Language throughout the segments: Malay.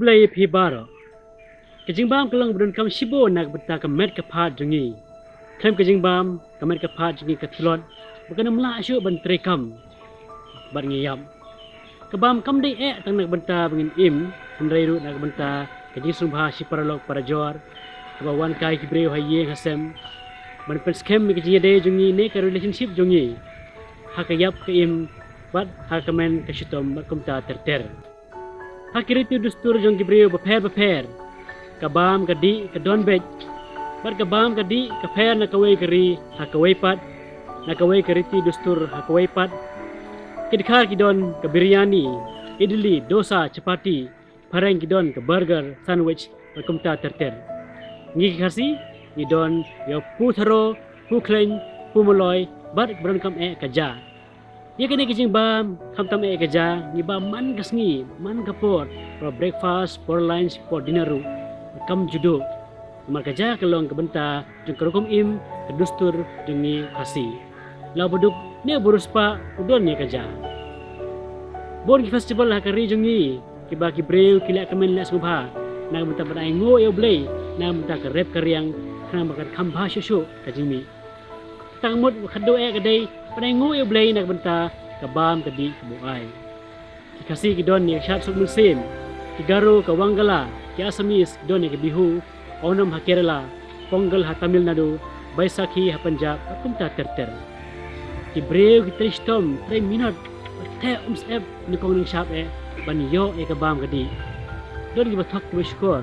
blay pi baro kejingbam kelang berdun kam shibo nak beta kemet kepat jengi klem kejingbam kemet kepat jengi ketilot bukan melak syuk ban trekam bar ngiyam kebam kam dei tang nak benta bengin im hendrai ru nak benta kejing sumbha siparalok para jor kawan kai kibreu haye hasem ban penskem kejing dei jengi ne ka relationship jengi hakayap ke im bat hakamen kashitom kumta terter hakiritu dustur jong kibreu beper kabam kadi kedon bej bar kabam kadi kaper na kawai keri hakawai pat na kawai keriti dustur hakawai pat kidkhar kidon ke biryani idli dosa chapati pareng kidon ke burger sandwich berkumta terter ngi khasi kidon yo pu tharo pu kleng pu moloi bar berangkam kaja ye kene kijing bam kham tam kaja ni bam man kasngi man kapor for breakfast for lunch for dinner ru kam judo mar kaja kelong ke benta jung kerukum im ke dustur jengi khasi lau beduk ne buruspa udon ni kaja bon ki festival hakari jengi ki ba ki breu ki la kemen la subha na benta pada ngo yo blay na benta ke rep keriang kana makan khamba shushu kajimi tangmut khado kadai pada ngo yo blay na benta ke bam kadi buai ki kasi ki don ni shat suk musim ki garo ke wanggala ki asamis don ni ke bihu onam ha kerala pongal ha tamil nadu baisakhi ha punjab kumta terter ki breu ki tristom 3 minut te sep ni kong ning shap ban yo ke bam kadi don ki bathok ki skor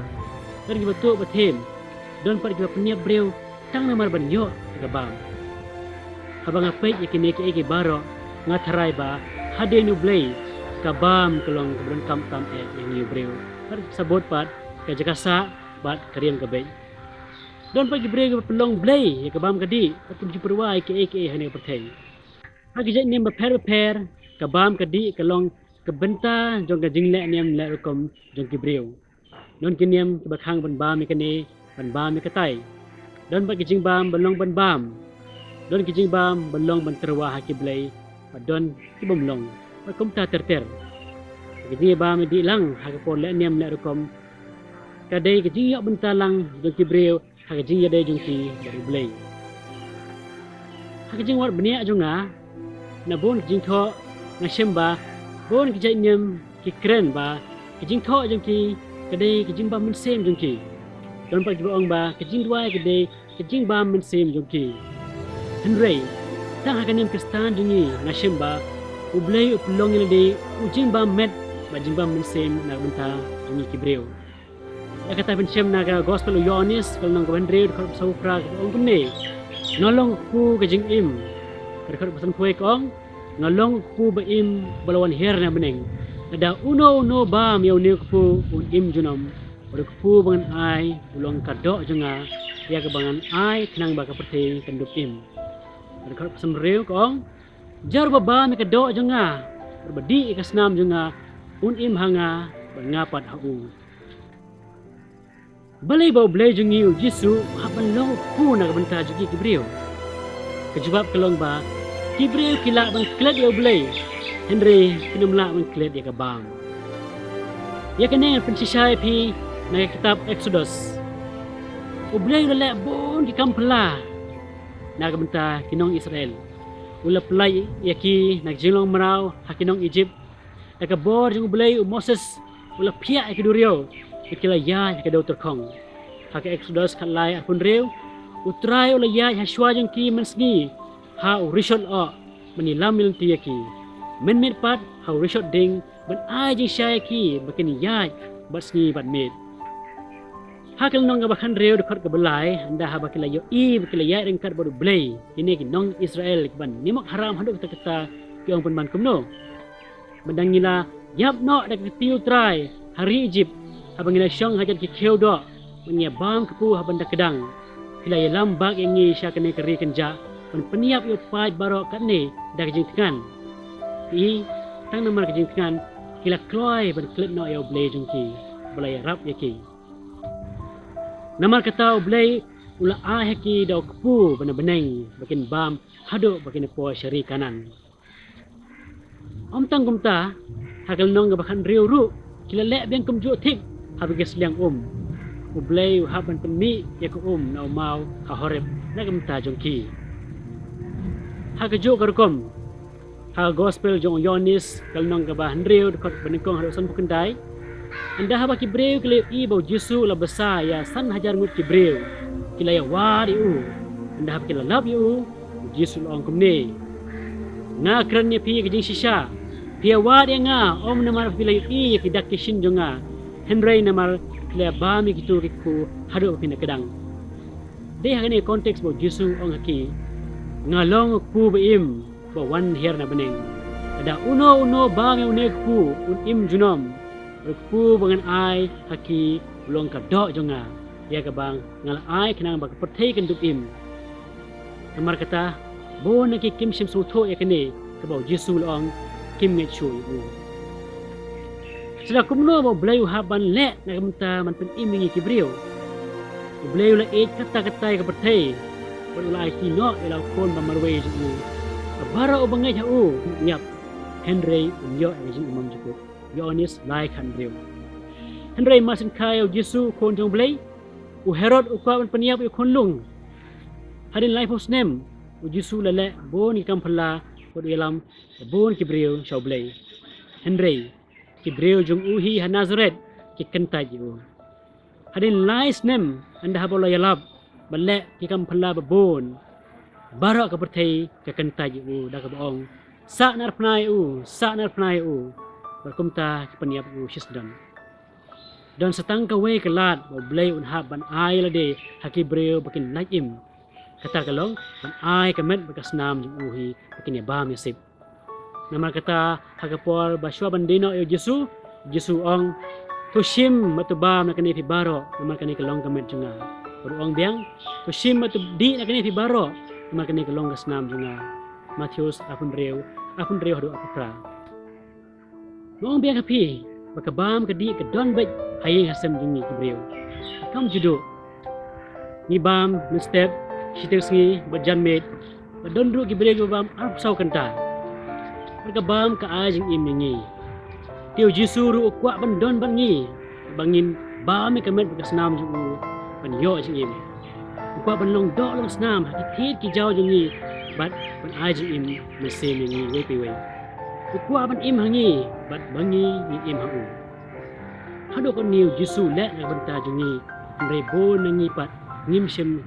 don ki batu bathem don par ki pniap breu tang namar ban yo ke bam habang apet yakini ke baro ngatharai ba hadenu blay kabam kelong kebrun kam yang yu breu par sabot pat ke jakasa bat karian kabej don pagi breu pelong blay ya kabam kadi patum jiperwai ke hane perthei hagi jai nem per kabam kadi kelong kebenta jong ka jingle nem la rukom jong ki breu don kiniam ke bakhang ban bam ikane ban bam ikatai don pagi jing bam belong ban bam don ki jing bam belong ban terwa haki blay don ki bomlong pakum ta terter kiji bam di lang hakapon la nem la rukom kadai kiji yok bentalang jong ki breu hagi jing ya dai jong ki dari blay hagi jing wat benia jonga na bon jing tho na shemba bon ki jainyam ki kren ba ki jing tho jong ki kadai ki jing ba min sem jong ki don pa jibong ba ki jing duai kadai ki jing ba min sem jong ki henrei tang hakanem kristan jongi na shemba ublei uplong ile ujing ba met ba jing ba min sem na benta jongi ki breu ya kata pensem na ga gospel yonis kalnang ko vendred ko sa upra ong kumne nolong ku ka jing im kerkhot pesan kuai kong ngalong ku ba im balawan her na beneng ada uno bam yau ni ku un im junam ur ku bangan ai ulong kadok jenga ya ke bangan ai kenang ba ka perti kendup im kerkhot pesan reu kong jar ba bam kadok jenga berbedi ka senam jenga un im hanga bangapat hau balai bau blay jengi u jisu haban long ku na benta jugi kibreu kejubab kelong ba kibreu kila bang klet yo blay henry kinumla bang klet ya kabam ya kene pensisai pi na kitab exodus u blay le bon ki kampla na benta kinong israel ula play yaki na jilong marau hakinong egypt ka bor jung blay u moses ula pia ki durio kila ya ke do terkong hak exodus khalai apun reu utrai ola ya haswa jeng ki mensgi ha urishol o menilam mil tiaki men pat ha urishol ding ban ai jeng syai ki bakin ya basni bat med hakal nong bakhan reu de khot ke belai anda ha bakila yo bakila ya ring kat bodu blay ini ki nong israel ban nimok haram haduk kata ki ong pun ban kumno bandangila yap no dak tiu trai hari egypt abang ina syong hajat ki keu do menya bam kepu habanda kedang kila ya lambak yang ni sya kene keri kenja pen peniap yo pai barok kat ni dak jing tengan i tang namar ke jing tengan kila kloi ban klip no yo blay jung ki blay rap yaki namar kata blay ula a haki do kepu bana beneng bakin bam hado bakin po syari kanan om tang kumta hakal nong ga bakan riu ru kila lek biang kum jo thik habis liang ublay haban penmi ya ko na umau ha horep na gamta jongki ha kejo karkom ha gospel jong yonis kalnong ka ba handriu kot benengkong harusan bukendai anda ha baki breu kle i bau jisu la besa ya san hajar ngut ki breu kila ya wari anda ha baki la lab yu jisu ong kumne nga kran ya pi ke jing shisha pia wari nga namar pila i ki dak kishin jonga henry namar kle ba mi gitu riku hadu pina kedang de ha ni konteks bau jisu ong haki ngalong ku beim ba wan her na beneng ada uno ba mi unek ku im junom ku bangan ai haki ulong ka dok jonga ya ka bang ngal ai kenang ba perthai kan dup im namar kata bo na ki kim sim su tho ya kene ka bau jisu long kim nge chu u sila kumno ba blayu haban le na kamta man pen im ngi ki brio blayu la e kata ka perthai ulai ki no ila kon ba marwe ju bara o bangai ha nyap henry yo jing imam jukut yonis lai khan riu henry masin kai jisu kon jong blai herod ukwa peniap u kon lung hadin lai pos nem jisu lele bon ki kampala ko dalam bon ki brio shau blai henry ki brio jong hi ha nazaret ki kenta ju hadin lai snem anda habola yalab balle ki kampala babon bara ka perthai ka kenta ju da ka bong sa nar pnai u berkumta peniap u shisdan dan setang ka we kelat bo blay un hab ban ai la de haki breu bakin naim kata kalong ban ai kamet bakas nam ju hi bakin ya bam yasip namar kata hakapor baswa bandino yo jisu ong tushim matubam na kani fi baro namar kani kalong kamet junga ong biang tushim matubdi na kani fi baro namar kani kalong kasnam junga Matius apun reu hadu apra Nong biang kapi bakabam kadi ke don baik hayeng hasem jingi kibreu kam judo ni bam step sitesngi bajan med badon ru kibreu bam arp sau kanta bakabam ka ajing im ngi tiu jisu ru kwa ban don ban ngi bangin bam mi kamet bakasnam ju ban yo jing im kwa ban long do long snam hakit ki jaw jingi bat ban ajing im mesem ngi we pe we Ukwa ban im hangi bat bangi ni im hau hado kon niu jisu le na banta jungi rebo nangi pat ngim sim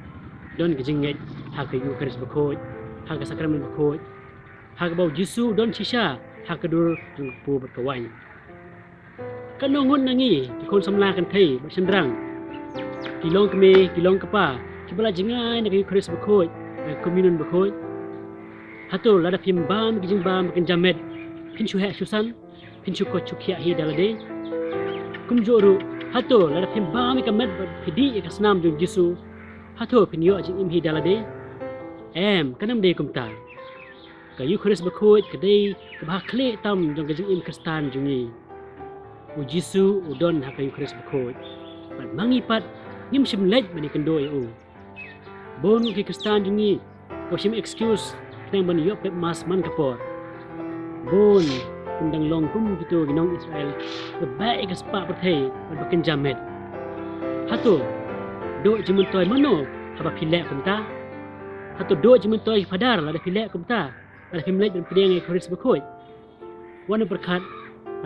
don gejinget ha ka yu kris bakoj ha ka sakramen bakoj ha ka bau jisu don shisha ha ka dur jung pu bakawai kanongon nangi ki kon samla kan thai ba sendrang kilong keme kilong kapa kibala jingai na ka yu kris bakoj komunun bakoj hato lada pim bam gejing bam kan jamet Pinchu hai susan, pinchu ko chukia hi dalade. Kumjoru hato lada pimba mi kamet pidi ikasnam jung jisu. Hato pinyo ajing im hi dalade. Kanam de kumta. Kayu khuris bakut kadai kabah kle tam jung kajing im kristan jungi. U jisu udon ha kayu khuris bakut. Pat mangi pat ngim sim lej bani kendoi u. Bon ki kristan jungi. Ko sim excuse nang ban yo pep mas man kapor. Bon undang long kum gitu ginong Israel kebaik ke sepak perthai berbakin jamet hatu do jimentoy mano haba pilek kumta hatu do jimentoy padar la pilek kumta la pimlek dan pedeng koris bekoi wana berkat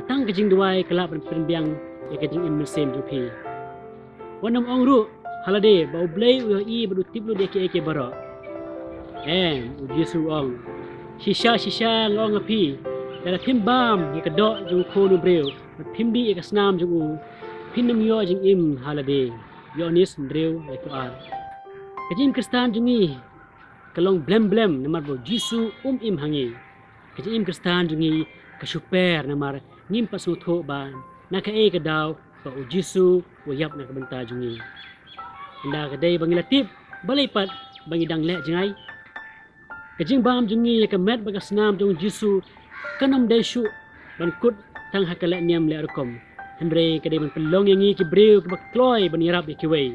patang kejing duai kelap dan penbiang ya kejing im mesem jupi wana ong ru halade bau blai u i badu tiblu de ke bara u jisu ong shisha ngong api dalam pimbam ni kedok jung kono breu pimbi ke snam jung pinam yo jing im halade yonis breu ekuar kejim kristan jungi kalong blem namar bo jisu im hangi kejim kristan jungi ka super namar ngim pasu tho ban na ka e ka daw ba jisu wo yap na ka banta jungi anda ka dai bangilatip balai pat bangidang le jingai kejing bam jungi ka met bagas nam jung jisu kanam desu ban kut tang hakala niam le arkom henry kadai ban pelong yangi ki breu ki bakloi ban yarap ki wei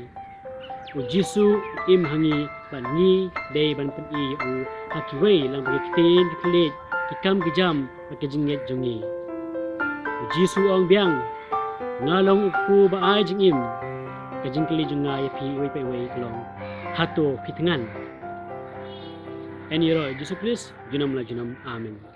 u jisu im hangi ban ni dei ban pen i u haki wei lang bagi tin ki klet ki kam ki jam ba kejing net jungi u jisu ong biang ngalong ku baay jing im kajing kali jung ngai pi wei pe wei kalong hato pitangan en yero Jesus Christ junam la junam amen